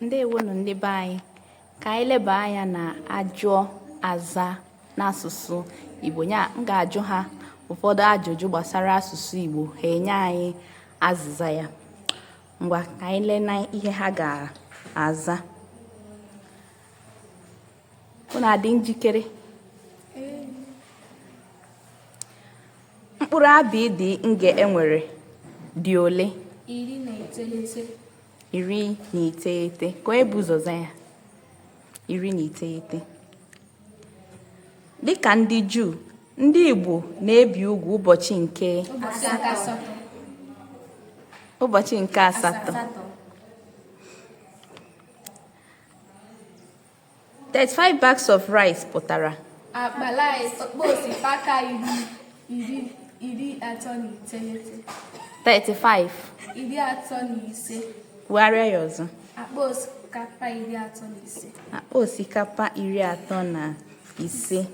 Ndewonu ndị be anyị, ka anyị leba anya na ajụọ aza n'asụsụ Igbo. M ga-ajụ ha ụfọdụ ajụjụ gbasara asụsụ Igbo, ha enye anyị azịza ya. Ngwa ka anyị lee na ihe ha ga-aza. Unu adị njikere? Mkpụrụ abịịdị nge enwere dị ole? 19. 19. Ka onye bụ ụzọ za ya? 19. Dịka ndị Juu, ndị Igbo na-ebi ugwu ụbọchị nke asatọ. 35 bags of rice pụtara akpa osikapa 39. 35. 35. Kwugharịa ya ọzọ. Akpa osikapa 35. Akpa osikapa 35.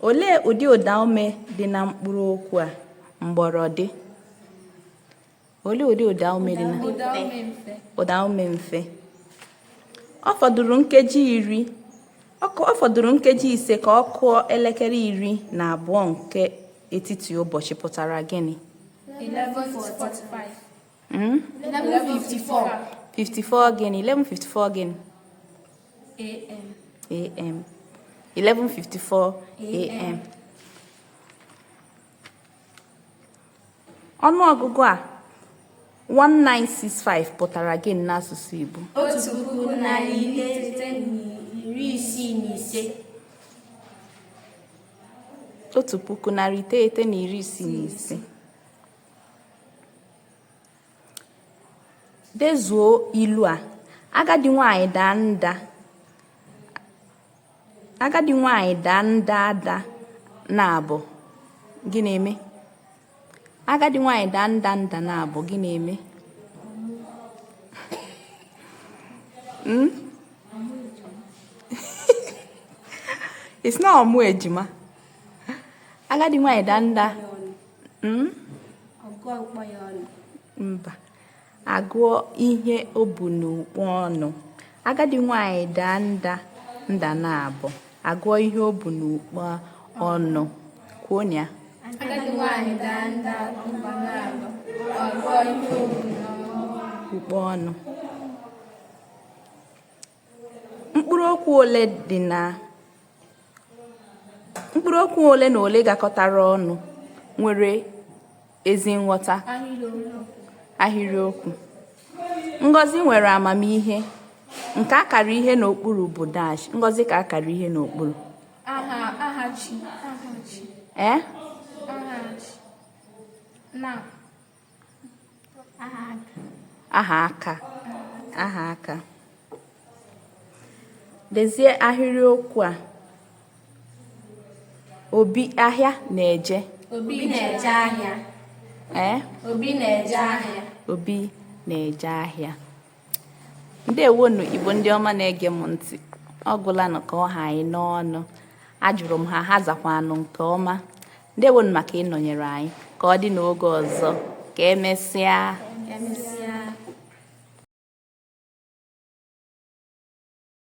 Olee ụdị ụdaume dị na mkpụrụ okwu a? Mgbọrọdị. Olee ụdị ụdaume dị na ụdaume mfe? Ọ fọdụrụ nkeji 5 ka ọ kụọ elekere 12 nke etiti ụbọchị pụtara gịnị? 11:45. 54 gịnị? 11:54 gịnị? AM. 11:54 AM. Ọnụọgụgụ a 1965 pụtara gịnị n'asụsụ Igbo? 1965. 1965. Dezuo ilu a. Agadi nwanyị daa nda ada na-abụ gị na-eme? Agadi nwanyị daa nda na-abụ gị na-eme? It's not ọmụ ejima. Agadi nwanyị daa nda mba, agụọ ihe o bu n'okpu ọnụ. Agadi nwanyị daa nda na-abụ, agụọ ihe o bu n'okpu ọnụ. Kwuo ya. Agadi nwanyị daa nda na-abụ, agụọ ihe o bu n'okpu ọnụ. Mkpụrụ okwu ole na ole gakọtara ọnụ nwere ezi nghọta? Ahịrịokwu. Ngozi nwere amamihe. Nke akara ihe n'okpuru bụ dash. Ngozi ka akara ihe n'okpuru. Aha aka. Dezie ahịrịokwu a. Obi ahịa na-eje. Obi na-eje ahịa. Obi na-eje ahịa. Obi na-eje ahịa. Ndewonu Igbo ndị ọma na-ege m ntị. Ọ gwụlanụ ka ọ ha anyị n'ọnụ. Ajụrụ m ha zakwanụ nke ọma. Ndewonu maka ịnọnyere anyị. Ka ọ dị n'oge ọzọ. Ka emesịa.